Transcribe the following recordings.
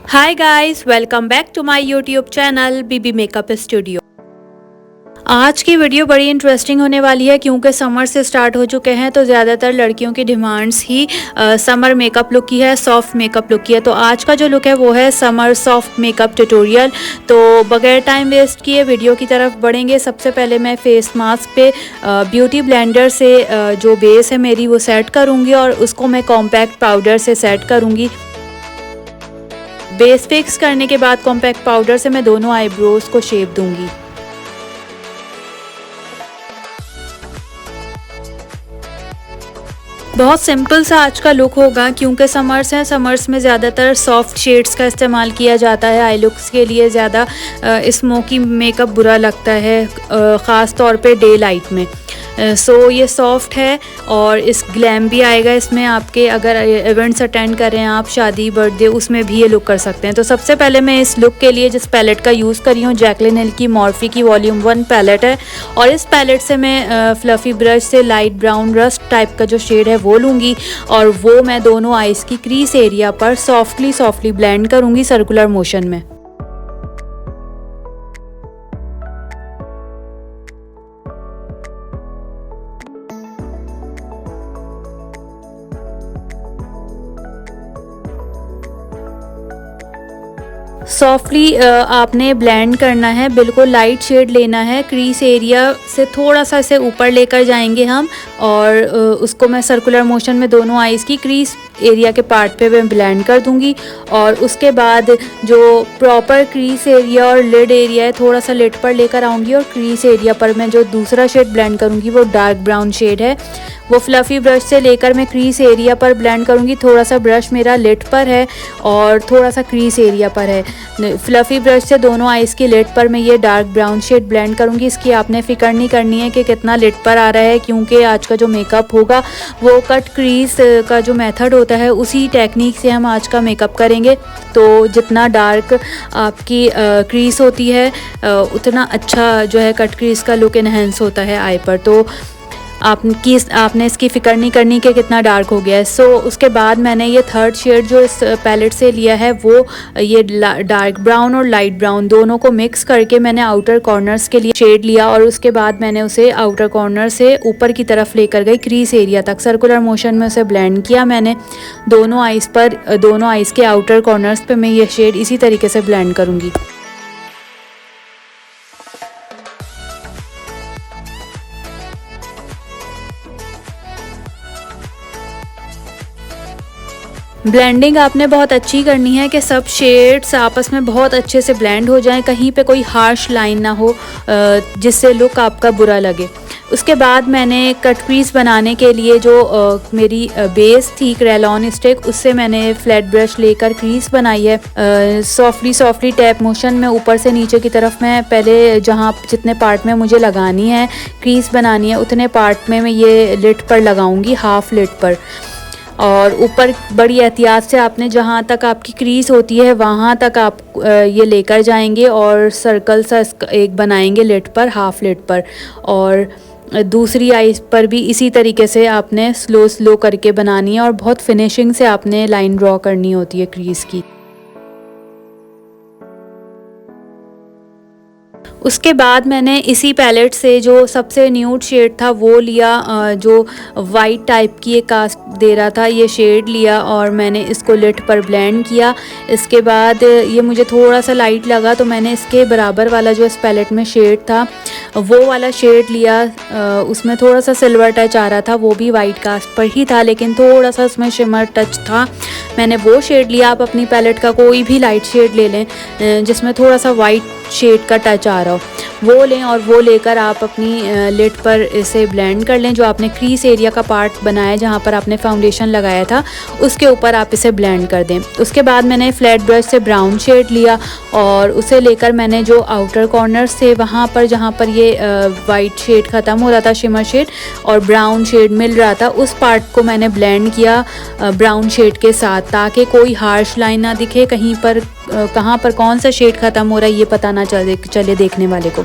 Hi guys, welcome back to my YouTube channel BB makeup studio. आज की video बड़ी interesting होने वाली है क्योंकि समर से स्टार्ट हो चुके हैं तो ज़्यादातर लड़कियों की डिमांड्स ही समर मेकअप लुक की है, सॉफ्ट मेकअप लुक की है। तो आज का जो लुक है वो है समर सॉफ्ट मेकअप ट्यूटोरियल। तो बगैर टाइम वेस्ट किए वीडियो की तरफ बढ़ेंगे। सबसे पहले मैं फेस मास्क पे ब्यूटी ब्लेंडर से जो बेस है मेरी वो सेट करूँगी और उसको मैं कॉम्पैक्ट पाउडर से सेट करूँगी। बेस फिक्स करने के बाद कॉम्पैक्ट पाउडर से मैं दोनों आईब्रोज को शेप दूंगी। बहुत सिंपल सा आज का लुक होगा क्योंकि समर्स हैं। समर्स में ज़्यादातर सॉफ्ट शेड्स का इस्तेमाल किया जाता है। आई लुक्स के लिए ज़्यादा स्मोकी मेकअप बुरा लगता है, ख़ास तौर पे डे लाइट में। सो ये सॉफ्ट है और इस ग्लैम भी आएगा इसमें। आपके अगर इवेंट्स अटेंड कर रहे हैं आप, शादी बर्थडे, उसमें भी ये लुक कर सकते हैं। तो सबसे पहले मैं इस लुक के लिए जिस पैलेट का यूज़ करी हूँ, जैकलिन हिल की मॉर्फी की वॉल्यूम 1 पैलेट है और इस पैलेट से मैं फ्लफ़ी ब्रश से लाइट ब्राउन रस्ट टाइप का जो शेड है वो लूँगी और वो मैं दोनों आइज़ की क्रीज एरिया पर सॉफ्टली ब्लेंड करूँगी सर्कुलर मोशन में। सॉफ्टली आपने ब्लेंड करना है, बिल्कुल लाइट शेड लेना है। क्रीज एरिया से थोड़ा सा इसे ऊपर लेकर जाएंगे हम और उसको मैं सर्कुलर मोशन में दोनों आईज़ की क्रीज एरिया के पार्ट पे मैं ब्लेंड कर दूंगी। और उसके बाद जो प्रॉपर क्रीज एरिया और लिड एरिया है, थोड़ा सा लिड पर लेकर आऊँगी और क्रीज एरिया पर मैं जो दूसरा शेड ब्लेंड करूँगी वो डार्क ब्राउन शेड है, वो फ्लफ़ी ब्रश से लेकर मैं क्रीज एरिया पर ब्लेंड करूँगी। थोड़ा सा ब्रश मेरा लिड पर है और थोड़ा सा क्रीज एरिया पर है। फ्लफ़ी ब्रश से दोनों आइज़ की लिड पर मैं ये डार्क ब्राउन शेड ब्लेंड करूँगी। इसकी आपने फ़िक्र नहीं करनी है कि कितना लिड पर आ रहा है क्योंकि आज का जो मेकअप होगा वो कट क्रीज का जो मेथड होता है उसी टेक्निक से हम आज का मेकअप करेंगे। तो जितना डार्क आपकी क्रीज होती है उतना अच्छा जो है कट क्रीज का लुक इन्हेंस होता है आई पर। तो आपने इसकी फ़िक्र नहीं करनी कि कितना डार्क हो गया है। सो उसके बाद मैंने ये थर्ड शेड जो इस पैलेट से लिया है वो ये डार्क ब्राउन और लाइट ब्राउन दोनों को मिक्स करके मैंने आउटर कॉर्नर्स के लिए शेड लिया और उसके बाद मैंने उसे आउटर कॉर्नर से ऊपर की तरफ लेकर गई क्रीज एरिया तक। सर्कुलर मोशन में उसे ब्लेंड किया मैंने दोनों आइज़ पर। दोनों आइज़ के आउटर कॉर्नर्स पर मैं ये शेड इसी तरीके से ब्लेंड करूँगी। ब्लेंडिंग आपने बहुत अच्छी करनी है कि सब शेड्स आपस में बहुत अच्छे से ब्लेंड हो जाएं, कहीं पे कोई हार्श लाइन ना हो जिससे लुक आपका बुरा लगे। उसके बाद मैंने कट क्रीज बनाने के लिए जो मेरी बेस थी क्रेलॉन स्टिक, उससे मैंने फ्लैट ब्रश लेकर क्रीज बनाई है। सॉफ्टली टैप मोशन में ऊपर से नीचे की तरफ मैं पहले जहाँ जितने पार्ट में मुझे लगानी है क्रीज बनानी है उतने पार्ट में मैं ये लिड पर लगाऊंगी, हाफ लिड पर। और ऊपर बड़ी एहतियात से आपने जहाँ तक आपकी क्रीज होती है वहाँ तक आप ये लेकर जाएंगे और सर्कल सा एक बनाएंगे लिड पर, हाफ लिड पर। और दूसरी आइज़ पर भी इसी तरीके से आपने स्लो करके बनानी है और बहुत फिनिशिंग से आपने लाइन ड्रॉ करनी होती है क्रीज की। उसके बाद मैंने इसी पैलेट से जो सबसे न्यूड शेड था वो लिया, जो वाइट टाइप की एक कास्ट दे रहा था, ये शेड लिया और मैंने इसको लिड पर ब्लेंड किया। इसके बाद ये मुझे थोड़ा सा लाइट लगा तो मैंने इसके बराबर वाला जो इस पैलेट में शेड था वो वाला शेड लिया। उसमें थोड़ा सा सिल्वर टच आ रहा था, वो भी वाइट कास्ट पर ही था लेकिन थोड़ा सा उसमें शिमर टच था, मैंने वो शेड लिया। आप अपनी पैलेट का कोई भी लाइट शेड ले लें जिसमें थोड़ा सा वाइट शेड का टच आ रहा हो, वो लें और वो लेकर आप अपनी लिड पर इसे ब्लेंड कर लें। जो आपने क्रीज एरिया का पार्ट बनाया जहाँ पर आपने फाउंडेशन लगाया था उसके ऊपर आप इसे ब्लेंड कर दें। उसके बाद मैंने फ्लैट ब्रश से ब्राउन शेड लिया और उसे लेकर मैंने जो आउटर कॉर्नर्स थे वहाँ पर जहाँ पर ये वाइट शेड ख़त्म हो रहा था, शिमर शेड और ब्राउन शेड मिल रहा था, उस पार्ट को मैंने ब्लेंड किया ब्राउन शेड के साथ ताकि कोई हार्श लाइन ना दिखे, कहीं पर कहाँ पर कौन सा शेड ख़त्म हो रहा है ये पता ना चले देखने वाले को।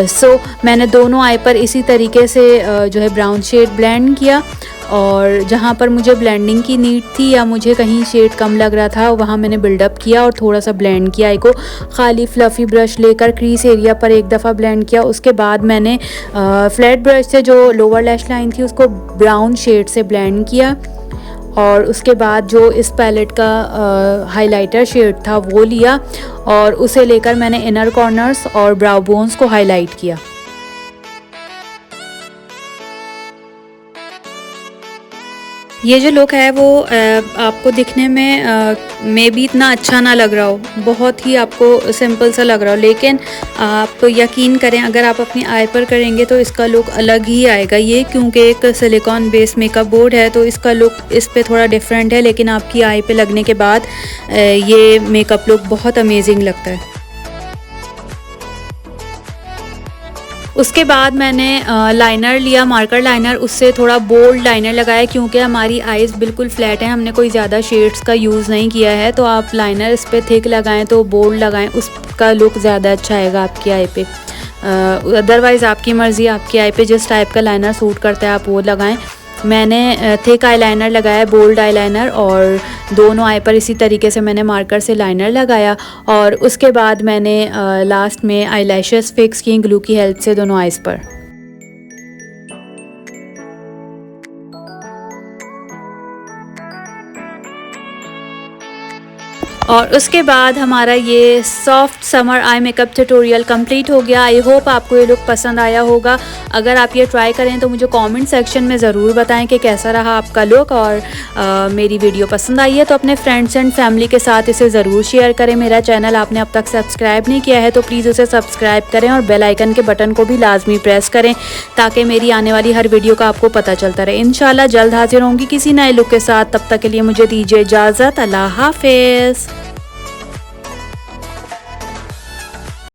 सो मैंने दोनों आई पर इसी तरीके से जो है ब्राउन शेड ब्लेंड किया और जहाँ पर मुझे ब्लेंडिंग की नीड थी या मुझे कहीं शेड कम लग रहा था वहाँ मैंने बिल्डअप किया और थोड़ा सा ब्लेंड किया आई को। खाली फ्लफ़ी ब्रश लेकर क्रीज एरिया पर एक दफ़ा ब्लेंड किया। उसके बाद मैंने फ्लैट ब्रश से जो लोअर लैश लाइन थी उसको ब्राउन शेड से ब्लेंड किया और उसके बाद जो इस पैलेट का हाइलाइटर शेड था वो लिया और उसे लेकर मैंने इनर कॉर्नर्स और ब्राउ बोन्स को हाईलाइट किया। ये जो लुक है वो आपको दिखने में भी इतना अच्छा ना लग रहा हो, बहुत ही आपको सिंपल सा लग रहा हो, लेकिन आप यकीन करें अगर आप अपनी आई पर करेंगे तो इसका लुक अलग ही आएगा। ये क्योंकि एक सिलिकॉन बेस मेकअप बोर्ड है तो इसका लुक इस पे थोड़ा डिफरेंट है, लेकिन आपकी आई पे लगने के बाद ये मेकअप लुक बहुत अमेजिंग लगता है। उसके बाद मैंने लाइनर लिया, मार्कर लाइनर, उससे थोड़ा बोल्ड लाइनर लगाया क्योंकि हमारी आईज़ बिल्कुल फ्लैट है, हमने कोई ज़्यादा शेड्स का यूज़ नहीं किया है। तो आप लाइनर इस पर थिक लगाएं तो बोल्ड लगाएं, उसका लुक ज़्यादा अच्छा आएगा आपकी आई पे। अदरवाइज़ आपकी मर्ज़ी, आपकी आई पे जिस टाइप का लाइनर सूट करता है आप वो लगाएं। मैंने थिक आईलाइनर लगाया, बोल्ड आईलाइनर, और दोनों आई पर इसी तरीके से मैंने मार्कर से लाइनर लगाया और उसके बाद मैंने लास्ट में आईलैशेस फिक्स की ग्लू की हेल्प से दोनों आईज़ पर। और उसके बाद हमारा ये soft summer eye makeup tutorial complete हो गया। आई होप आपको ये लुक पसंद आया होगा। अगर आप ये ट्राई करें तो मुझे कमेंट सेक्शन में ज़रूर बताएं कि कैसा रहा आपका लुक, और मेरी वीडियो पसंद आई है तो अपने फ्रेंड्स एंड फैमिली के साथ इसे ज़रूर शेयर करें। मेरा चैनल आपने अब तक सब्सक्राइब नहीं किया है तो प्लीज़ उसे सब्सक्राइब करें और बेल आइकन के बटन को भी लाजमी प्रेस करें ताकि मेरी आने वाली हर वीडियो का आपको पता चलता रहे। इंशाल्लाह जल्द हाजिर होंगी किसी नए लुक के साथ। तब तक के लिए मुझे दीजिए इजाज़त। अल्लाह हाफिज़।